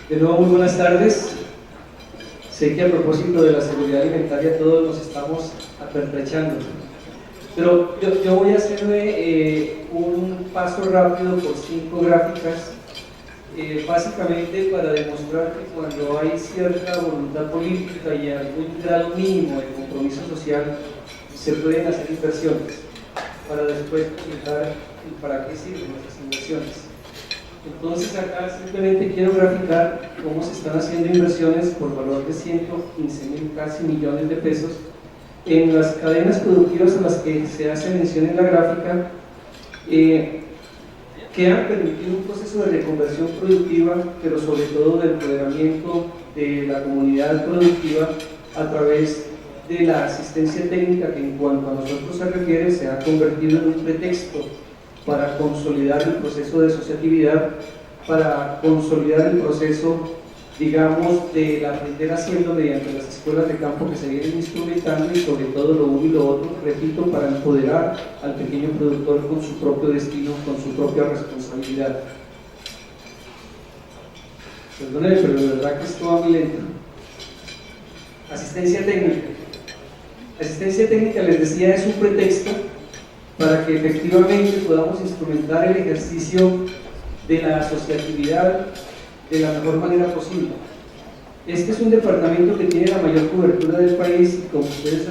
De nuevo, muy buenas tardes. Sé que a propósito de la seguridad alimentaria todos nos estamos apertrechando, pero yo voy a hacerme un paso rápido por 5 gráficas, básicamente para demostrar que cuando hay cierta voluntad política y algún grado mínimo de compromiso social, se pueden hacer inversiones, para después comentar para qué sirven esas inversiones. Entonces acá simplemente quiero graficar cómo se están haciendo inversiones por valor de 115.000 casi millones de pesos en las cadenas productivas a las que se hace mención en la gráfica, que han permitido un proceso de reconversión productiva, pero sobre todo del empoderamiento de la comunidad productiva a través de la asistencia técnica, que en cuanto a nosotros se refiere se ha convertido en un pretexto para consolidar el proceso de asociatividad, para consolidar el proceso, digamos, de la aprender haciendo mediante las escuelas de campo que se vienen instrumentando, y sobre todo lo uno y lo otro, repito, para empoderar al pequeño productor con su propio destino, con su propia responsabilidad. Perdónenme, pero de verdad que esto va muy lento. Asistencia técnica. Asistencia técnica, les decía, es un pretexto para que efectivamente podamos instrumentar el ejercicio de la asociatividad de la mejor manera posible. Este es un departamento que tiene la mayor cobertura del país y, como ustedes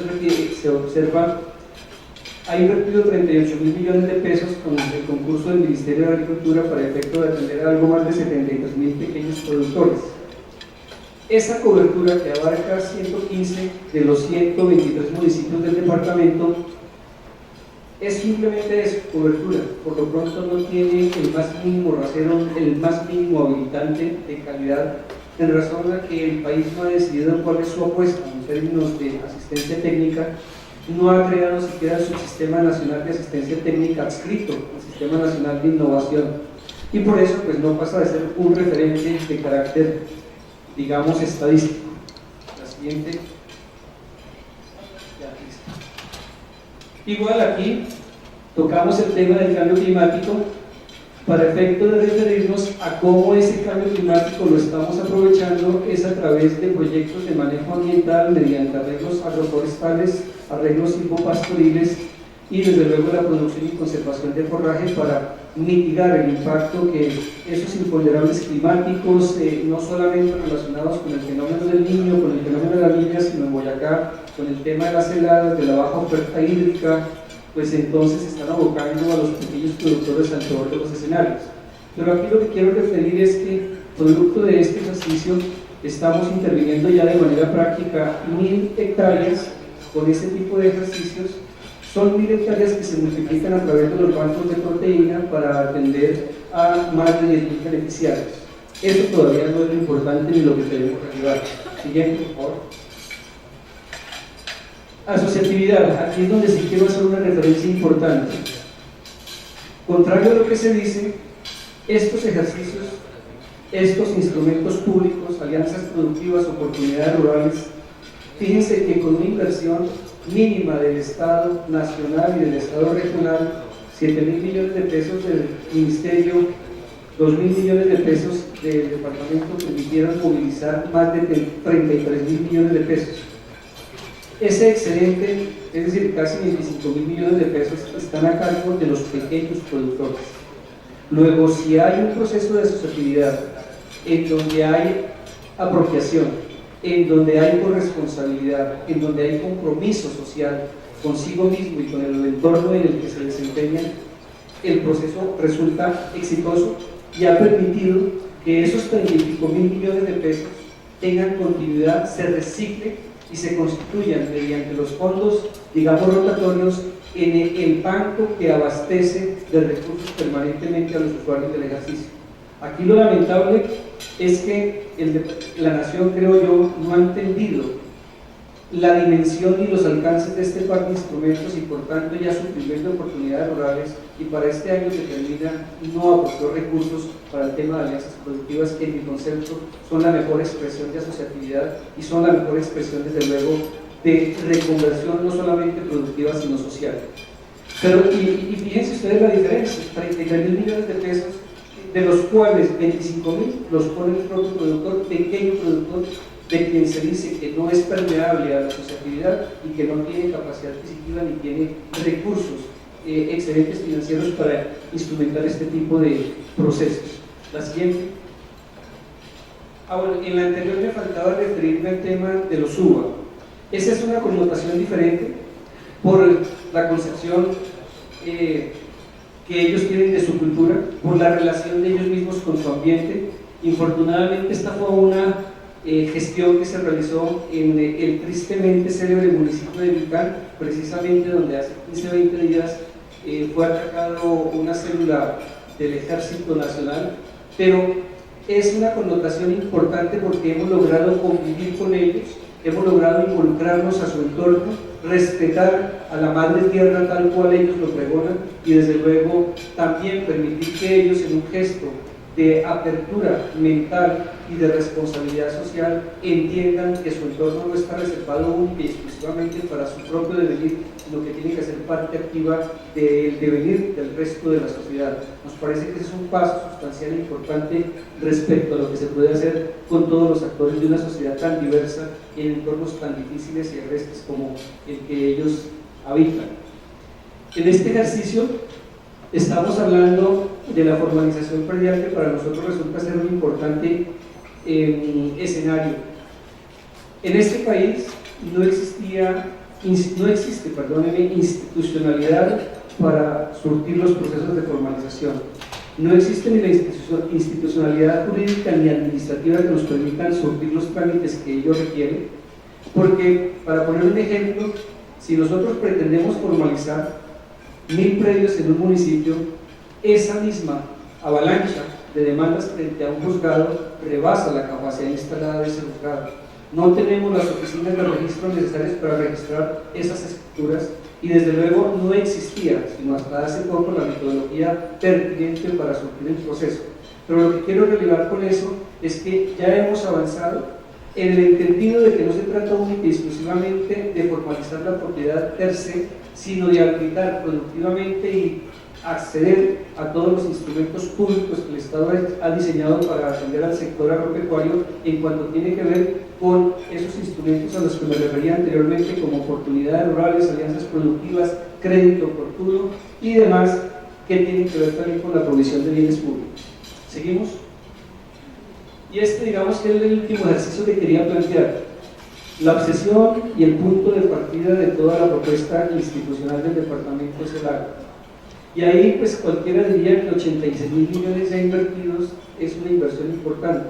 se observan, ha invertido 38.000 millones de pesos con el concurso del Ministerio de Agricultura para efecto de atender a algo más de 73.000 pequeños productores. Esa cobertura, que abarca 115 de los 123 municipios del departamento, es simplemente eso, cobertura. Por lo pronto no tiene el más mínimo rasero, el más mínimo habilitante de calidad, en razón a que el país no ha decidido cuál es su apuesta en términos de asistencia técnica. No ha creado siquiera su Sistema Nacional de Asistencia Técnica adscrito al Sistema Nacional de Innovación, y por eso pues no pasa de ser un referente de carácter, digamos, estadístico. La siguiente. Igual aquí tocamos el tema del cambio climático para efecto de referirnos a cómo ese cambio climático lo estamos aprovechando es a través de proyectos de manejo ambiental mediante arreglos agroforestales, arreglos silvopastoriles y desde luego la producción y conservación de forraje para mitigar el impacto que esos imponderables climáticos, no solamente relacionados con el fenómeno del Niño, con el fenómeno de la Niña, sino en Boyacá, con el tema de las heladas, de la baja oferta hídrica, pues entonces están abocando a los pequeños productores alrededor de los escenarios. Pero aquí lo que quiero referir es que, producto de este ejercicio, estamos interviniendo ya de manera práctica 1.000 hectáreas con ese tipo de ejercicios. Son 1.000 hectáreas que se multiplican a través de los bancos de proteína para atender a más de 10.000 beneficiarios. Eso todavía no es lo importante ni lo que tenemos que ayudar. Siguiente, por favor. Asociatividad. Aquí es donde sí quiero hacer una referencia importante. Contrario a lo que se dice, estos ejercicios, estos instrumentos públicos, alianzas productivas, oportunidades rurales, fíjense que con una inversión mínima del Estado nacional y del Estado regional, 7.000 millones de pesos del Ministerio, 2.000 millones de pesos del departamento, permitieron movilizar más de 33.000 millones de pesos. Ese excedente, es decir, casi 25.000 millones de pesos, están a cargo de los pequeños productores. Luego, si hay un proceso de asociatividad en donde hay apropiación, en donde hay corresponsabilidad, en donde hay compromiso social consigo mismo y con el entorno en el que se desempeñan, el proceso resulta exitoso y ha permitido que esos 35.000 millones de pesos tengan continuidad, se reciclen y se constituyan mediante los fondos, digamos, rotatorios en el banco que abastece de recursos permanentemente a los usuarios del ejercicio. Aquí lo lamentable es que la nación, creo yo, no ha entendido la dimensión y los alcances de este par de instrumentos, y por tanto ya su primer de oportunidades rurales, y para este año que termina no aportó recursos para el tema de alianzas productivas, que en mi concepto son la mejor expresión de asociatividad y son la mejor expresión, desde luego, de reconversión no solamente productiva sino social. Pero y fíjense ustedes la diferencia: 33.000 millones de pesos de los cuales 25.000 los pone el propio productor, pequeño productor, de quien se dice que no es permeable a la asociatividad y que no tiene capacidad adquisitiva ni tiene recursos excedentes financieros para instrumentar este tipo de procesos. La siguiente. Bueno, en la anterior me faltaba referirme al tema de los UBA. Esa es una connotación diferente por la concepción que ellos tienen de su cultura, por la relación de ellos mismos con su ambiente. Infortunadamente esta fue una gestión que se realizó en el tristemente célebre municipio de Vilcán, precisamente donde hace 15 o 20 días fue atacado una célula del Ejército Nacional, pero es una connotación importante porque hemos logrado convivir con ellos, hemos logrado involucrarnos a su entorno, respetar a la madre tierra tal cual ellos lo pregonan y desde luego también permitir que ellos en un gesto de apertura mental y de responsabilidad social entiendan que su entorno no está reservado única y exclusivamente para su propio devenir, sino que tiene que ser parte activa del devenir del resto de la sociedad. Nos parece que ese es un paso sustancial e importante respecto a lo que se puede hacer con todos los actores de una sociedad tan diversa y en entornos tan difíciles y agrestes como el que ellos habitan. En este ejercicio estamos hablando de la formalización predial, que para nosotros resulta ser un importante escenario. En este país no existe institucionalidad para surtir los procesos de formalización. No existe ni la institucionalidad jurídica ni administrativa que nos permitan surtir los trámites que ellos requieren, porque, para poner un ejemplo, si nosotros pretendemos formalizar 1000 predios en un municipio, esa misma avalancha de demandas frente a un juzgado rebasa la capacidad instalada de ese juzgado. No tenemos las oficinas de registro necesarias para registrar esas escrituras y desde luego no existía, sino hasta hace poco, la metodología pertinente para surtir el proceso. Pero lo que quiero relevar con eso es que ya hemos avanzado en el entendido de que no se trata única y exclusivamente de formalizar la propiedad per se, sino de habilitar productivamente y acceder a todos los instrumentos públicos que el Estado ha diseñado para atender al sector agropecuario en cuanto tiene que ver con esos instrumentos a los que me refería anteriormente, como oportunidades rurales, alianzas productivas, crédito oportuno y demás, que tienen que ver también con la provisión de bienes públicos. ¿Seguimos? Y digamos que es el último ejercicio que quería plantear. La obsesión y el punto de partida de toda la propuesta institucional del departamento es el agua. Y ahí pues cualquiera diría que 86.000 millones ya invertidos es una inversión importante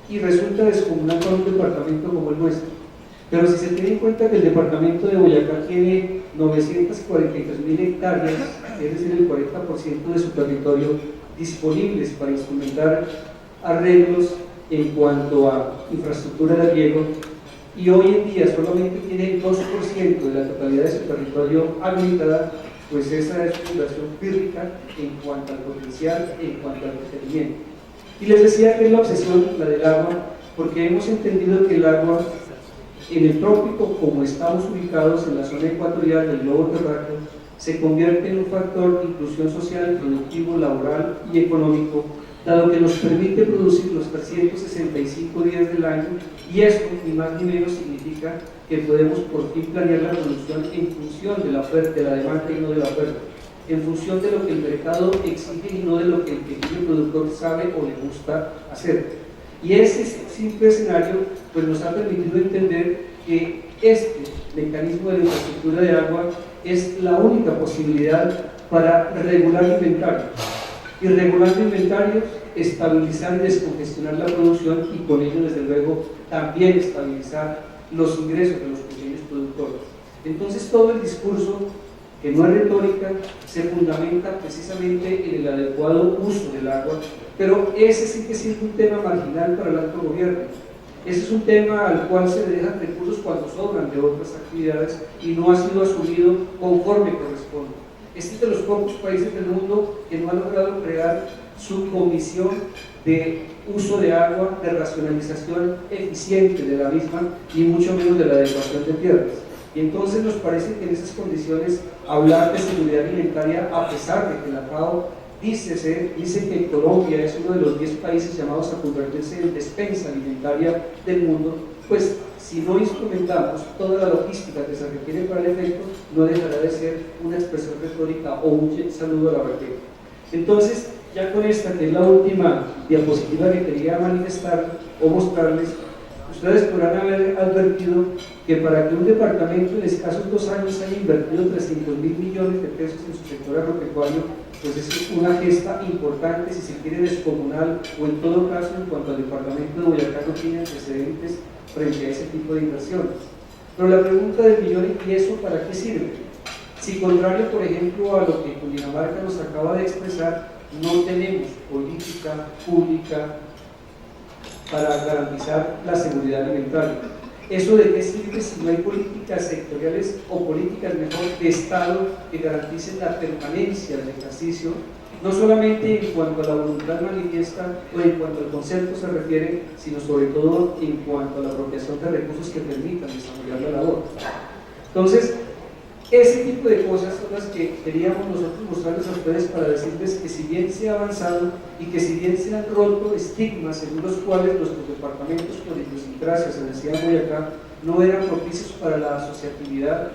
y resulta descomunal para un departamento como el nuestro. Pero si se tiene en cuenta que el departamento de Boyacá tiene 943.000 hectáreas, es decir, el 40% de su territorio, disponibles para instrumentar arreglos en cuanto a infraestructura de riego, y hoy en día solamente tiene el 2% de la totalidad de su territorio habilitada, pues esa es una inversión pírrica en cuanto al potencial, en cuanto al requerimiento. Y les decía que es la obsesión, la del agua, porque hemos entendido que el agua en el trópico, como estamos ubicados en la zona ecuatorial del globo terráqueo, se convierte en un factor de inclusión social, productivo, laboral y económico, dado que nos permite producir los 365 días del año, y esto ni más ni menos significa que podemos por fin planear la producción en función de la oferta, de la demanda y no de la oferta, en función de lo que el mercado exige y no de lo que el pequeño productor sabe o le gusta hacer. Y ese simple escenario pues nos ha permitido entender que este mecanismo de la infraestructura de agua es la única posibilidad para regular inventarios. Y regulando inventarios, estabilizar y descongestionar la producción y con ello desde luego también estabilizar los ingresos de los pequeños productores. Entonces todo el discurso, que no es retórica, se fundamenta precisamente en el adecuado uso del agua, pero ese sí que es un tema marginal para el alto gobierno. Ese es un tema al cual se le dejan recursos cuando sobran de otras actividades y no ha sido asumido conforme corresponde. Este es de los pocos países del mundo que no ha logrado crear su comisión de uso de agua, de racionalización eficiente de la misma y mucho menos de la adecuación de tierras. Y entonces nos parece que en esas condiciones hablar de seguridad alimentaria, a pesar de que la FAO dice que Colombia es uno de los 10 países llamados a convertirse en despensa alimentaria del mundo, pues si no instrumentamos toda la logística que se requiere para el efecto, no dejará de ser una expresión retórica o un saludo a la bandera. Entonces, ya con esta, que es la última diapositiva que quería manifestar o mostrarles, ustedes podrán haber advertido que para que un departamento en escasos 2 años haya invertido 300.000 millones de pesos en su sector agropecuario, pues es una gesta importante, si se quiere descomunal, o en todo caso en cuanto al departamento de Boyacá no tiene antecedentes frente a ese tipo de inversiones. Pero la pregunta del millón, ¿y eso para qué sirve? Si contrario, por ejemplo, a lo que Cundinamarca nos acaba de expresar, no tenemos política pública para garantizar la seguridad alimentaria. ¿Eso de qué sirve si no hay políticas sectoriales o políticas mejor de Estado que garanticen la permanencia del ejercicio, no solamente en cuanto a la voluntad manifiesta o en cuanto al concepto se refiere, sino sobre todo en cuanto a la apropiación de recursos que permitan desarrollar la labor? Entonces, ese tipo de cosas son las que queríamos nosotros mostrarles a ustedes para decirles que si bien se ha avanzado y que si bien se han roto estigmas según los cuales nuestros departamentos por idiosincrasia, se decía en Boyacá, no eran propicios para la asociatividad,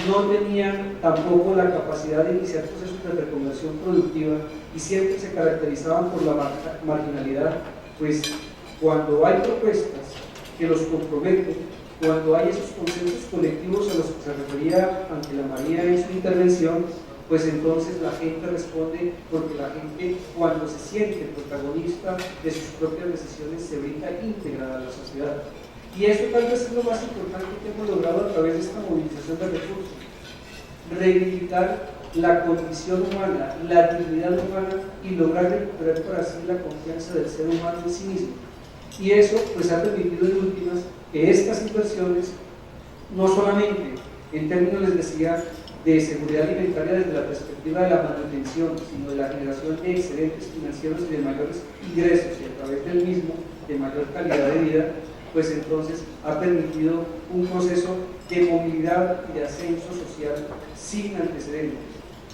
no tenían tampoco la capacidad de iniciar procesos de reconversión productiva y siempre se caracterizaban por la marginalidad, pues cuando hay propuestas que los comprometen, cuando hay esos consensos colectivos a los que se refería Ángela María en su intervención, pues entonces la gente responde, porque la gente, cuando se siente protagonista de sus propias decisiones, se brinda íntegra a la sociedad. Y eso tal vez es lo más importante que hemos logrado a través de esta movilización de recursos: reivindicar la condición humana, la dignidad humana, y lograr recuperar para sí la confianza del ser humano en sí mismo. Y eso pues ha permitido en últimas que estas inversiones, no solamente en términos, les decía, de seguridad alimentaria desde la perspectiva de la manutención, sino de la generación de excedentes financieros y de mayores ingresos, y a través del mismo de mayor calidad de vida, pues entonces ha permitido un proceso de movilidad y de ascenso social sin antecedentes.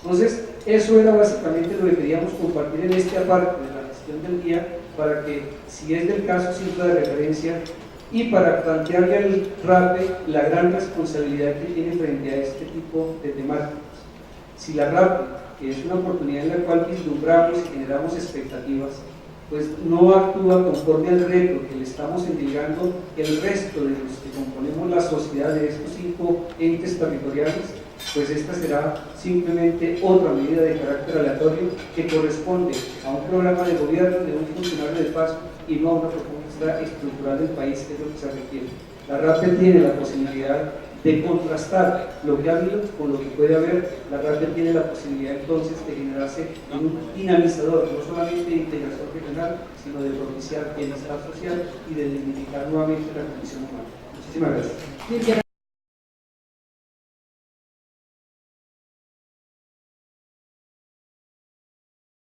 Entonces, eso era básicamente lo que queríamos compartir en este aparte de la gestión del día, para que, si es del caso, sirva de referencia y para plantearle al RAPE la gran responsabilidad que tiene frente a este tipo de temáticas. Si la RAPE, que es una oportunidad en la cual vislumbramos y generamos expectativas, pues no actúa conforme al reto que le estamos entregando el resto de los que componemos la sociedad de estos 5 entes territoriales, pues esta será simplemente otra medida de carácter aleatorio que corresponde a un programa de gobierno de un funcionario de paso y no a una propuesta estructural del país, que es lo que se requiere. La RAPE tiene la posibilidad de contrastar lo que ha habido con lo que puede haber. La RAPE tiene la posibilidad entonces de generarse en un dinamizador, no solamente de integración regional, sino de propiciar bienestar social y de dignificar nuevamente la condición humana. Muchísimas gracias.